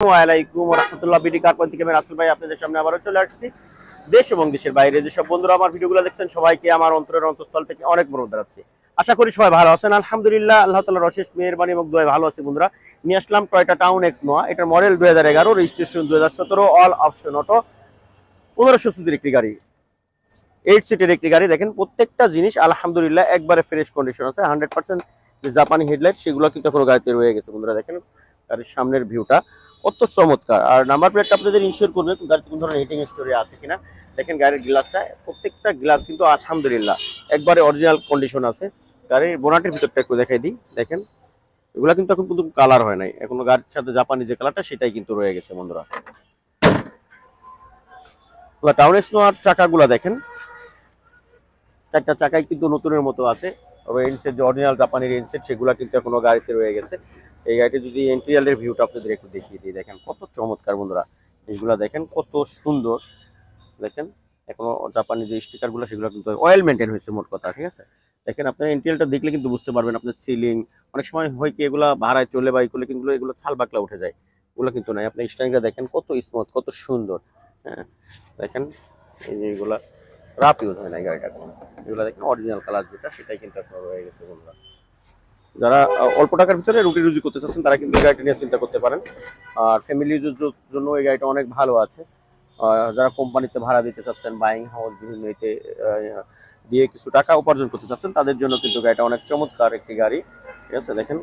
আসসালামু রাহমাতুল্লাহ BD car থেকে আমি রাসেল ভাই আপনাদের সামনে আবারও চলে আসছি। দেশ এবং দেশের বাইরে যেসব বন্ধুরা আমার ভিডিওগুলো দেখছেন সবাইকে আমার অন্তরের অন্তঃস্থল থেকে অনেক বড় জানাচ্ছি। আশা করি সবাই ভালো আছেন। আলহামদুলিল্লাহ, আল্লাহ তাআলার অশেষ মেহেরবানি এবং দয়ায় ভালো আছি বন্ধুরা। নিয়ে আসলাম টয়োটা টাউন এক্স নোয়া। এটার model 2011, registration 2017, all option auto, 1500 সিসির একটি গাড়ি, 8 সিটের একটি গাড়ি। দেখেন প্রত্যেকটা জিনিস আলহামদুলিল্লাহ একবারে ফ্রেশ কন্ডিশন আছে। 100% যে জাপানি হেডলাইট সেগুলো কিন্তু কোনো গাড়িতে রয়ে গেছে বন্ধুরা। দেখেন গাড়ির সামনের ভিউটা কত চমৎকার। আর নাম্বার প্লেটটা আপনাদের ইনশিওর করবেন গাড়িতে কোন ধরনের হিটিং স্টোরি আছে কিনা। দেখেন গাড়ির গ্লাসটা, প্রত্যেকটা গ্লাস কিন্তু আলহামদুলিল্লাহ একবারে অরিজিনাল কন্ডিশন আছে। গাড়ির বোনাটের ভিতরটা একটু দেখাই দিই। দেখেন এগুলা কিন্তু এখন কিন্তু কালার হয় নাই, এখনো গাড়ির সাথে জাপানি যে কালারটা সেটাই কিন্তু রয়ে গেছে বন্ধুরা। টাউন এক্স নোয়ার চাকাগুলা দেখেন, চারটা চাকাই কিন্তু নতুনের মতো আছে। রেঞ্জের যে অরিজিনাল জাপানি রেঞ্জের সেগুলো কিন্তু এখনো গাড়িতে রয়ে গেছে। এই গাড়িটি যদি ইন্টেরিয়রের ভিউটা আপনাদের একটু দেখিয়ে দিই, দেখেন কত চমৎকার বন্ধুরা। এইগুলা দেখেন কত সুন্দর। দেখেন এখনো জাপানি যে স্টিকারগুলো সেগুলো কিন্তু অয়েল মেনটেন হয়েছে মোট কথা, ঠিক আছে। দেখেন আপনার ইন্টেরিয়রটা দেখলে কিন্তু বুঝতে পারবেন। আপনার সিলিং অনেক সময় হয় কি এগুলা ভাড়ায় চলে বা এগুলো কিন্তু এগুলো ছাল বাকলা উঠে যায়, এগুলো কিন্তু নাই। আপনি স্টাইলটা দেখেন কত স্মুথ, কত সুন্দর। হ্যাঁ দেখেন এই যে এগুলা রাফ ইউজ হয় না গাড়িটা কোনো। এগুলো দেখেন অরিজিনাল কালার যেটা সেটাই কিন্তু আপনার রয়ে গেছে বন্ধুরা। যারা অল্প টাকার ভিতরে রুটি রুজি করতে চাচ্ছেন তারা কিন্তু এই গাড়িটা নিয়ে চিন্তা করতে পারেন। আর ফ্যামিলি ইউজের জন্য এই গাড়িটা অনেক ভালো আছে। যারা কোম্পানিতে ভাড়া দিতে চাচ্ছেন, বাইং হাউস বিভিন্ন এতে দিয়ে কিছু টাকা উপার্জন করতে চাচ্ছেন তাদের জন্য কিন্তু গাড়িটা অনেক চমৎকার একটি গাড়ি, ঠিক আছে। দেখেন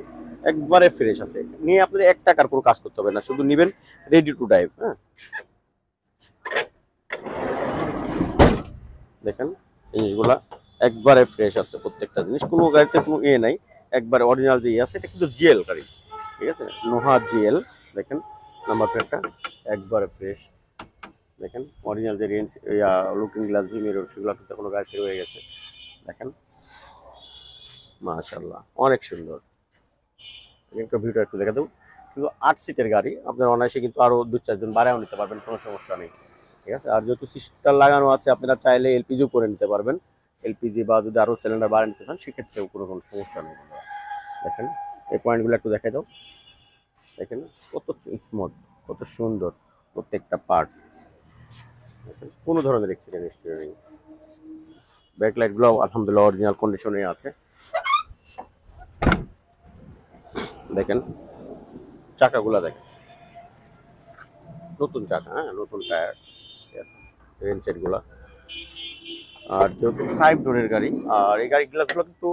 একবারে ফ্রেশ আছে, নিয়ে আপনাদের 1 টাকার কোনো কাজ করতে হবে না, শুধু নেবেন রেডি টু ড্রাইভ। হ্যাঁ দেখেন জিনিসগুলা একবারে ফ্রেশ আছে, প্রত্যেকটা জিনিস কোনো গাড়িতে কোনো নাই, একবারে অরিজিনাল যে আছে। এটা কিন্তু জিএল গাড়ি, ঠিক আছে, নোহা জিএল। দেখেন নাম্বার প্লেটটা একবারে ফ্রেশ। দেখেন অরিজিনাল যে range looking glass V mirror সেগুলো কিন্তু কোনো গাড়িতে রয়ে গেছে। দেখেন মাশাআল্লাহ অনেক সুন্দর। একটা ভিউটা একটু দেখা দেবো। কিন্তু 8 সিটের গাড়ি, আপনার অনায়াসে কিন্তু আরো 2-4 জন বাড়াও নিতে পারবেন, কোনো সমস্যা নেই, ঠিক আছে। আর যেহেতু সিস্টার লাগানো আছে আপনারা চাইলে এলপিজিও করে নিতে পারবেন। এলপিজি বা যদি আরো সিলিন্ডার বাড়িয়ে নিতে চান সেক্ষেত্রেও কোনো সমস্যা নেই। দেখেন এই পয়েন্টগুলো একটু দেখাই দাও। দেখেন কত স্মুথ, কত সুন্দর প্রত্যেকটা পার্ট। দেখেন কোনো ধরনের অ্যাক্সিডেন্ট হিস্ট্রি নেই। ব্যাকলাইটগুলো আলহামদুলিল্লাহ অরিজিনাল কন্ডিশনে আছে। দেখেন চাকাগুলো দেখেন নতুন চাকা, হ্যাঁ নতুন টায়ার, ঠিক আছে, রেন সেটগুলো। আর যেহেতু 5 ডোরের গাড়ি, আর এই গাড়ি গ্লাসগুলো কিন্তু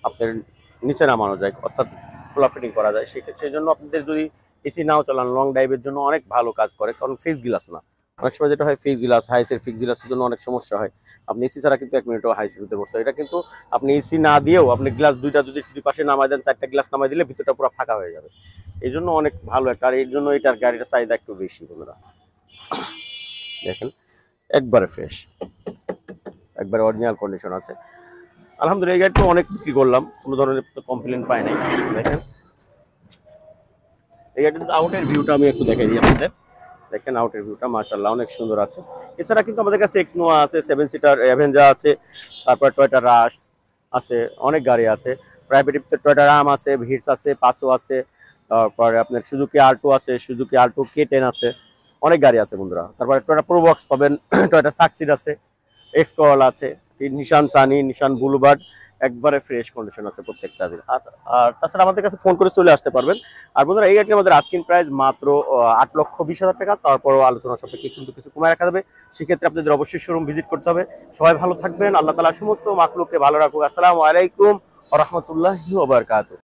আপনার নিচে নামানো যায়, অর্থাৎ খোলা ফিটিং করা যায়। সেক্ষেত্রে সেই জন্য আপনাদের যদি এসি নাও চালান লং ড্রাইভের জন্য অনেক ভালো কাজ করে, কারণ ফেস গ্লাস না। অনেক সময় যেটা হয় ফেস গ্লাস, হাইসের ফিক্স গ্লাসের জন্য অনেক সমস্যা হয়। আপনি এসি ছাড়া কিন্তু 1 মিনিটও হাইসের ভিতরে বসতে হয়। এটা কিন্তু আপনি এসি না দিয়েও আপনি গ্লাস দুইটা যদি দুই পাশে নামাই দেন, 4টা গ্লাস নামাই দিলে ভিতরটা পুরো ফাঁকা হয়ে যাবে। এই জন্য অনেক ভালো একটা, আর এর জন্য এটার গাড়িটা চাহিদা একটু বেশি বন্ধুরা। দেখেন একবারে ফ্রেশ, একবারে অরিজিনাল কন্ডিশন আছে। আলহামদুলিল্লাহ এই গাড়িটা অনেক বিক্রি করলাম, কোনো ধরনের কমপ্লেন পাই নাই। দেখেন এই গাড়িটার আউটের ভিউটা আমি একটু দেখাই দিই আপনাদের। দেখেন আউটের ভিউটা মাশাআল্লাহ অনেক সুন্দর আছে। এছাড়া কিন্তু আমাদের কাছে এক্স নোয়া আছে, 7 সিটার অ্যাভেঞ্জার আছে, তারপর টয়োটা রাশ আছে, অনেক গাড়ি আছে। প্রাইভেট টয়োটা রাম আছে, ভিটস আছে, পাসো আছে, তারপরে আপনার সুজুকি আল্টো আছে, সুজুকি আল্টো K10 আছে, অনেক গাড়ি আছে বন্ধুরা। তারপরে টয়োটা প্রোবক্স পাবেন, টয়োটা সাকসিড আছে, এক্স করলা আছে, নিশান সানি, নিশান বুলবার্ড, একবারে ফ্রেশ কন্ডিশন আছে প্রত্যেকটা দিন। আর তাছাড়া আমাদের কাছে ফোন করে চলে আসতে পারবেন। আর বন্ধুরা এই গাড়িটি আমাদের আস্কিং প্রাইস মাত্র 8,20,000 টাকা, তারপরও আলোচনা সাপেক্ষে কিন্তু কিছু কমে রাখা যাবে। সেক্ষেত্রে আপনাদের অবশ্যই শোরুম ভিজিট করতে হবে। সবাই ভালো থাকবেন, আল্লাহ তাআলা সমস্ত মাখলুককে ভালো রাখুক। আসসালামু আলাইকুম ওয়া রাহমাতুল্লাহি ওয়া বারাকাতুহু।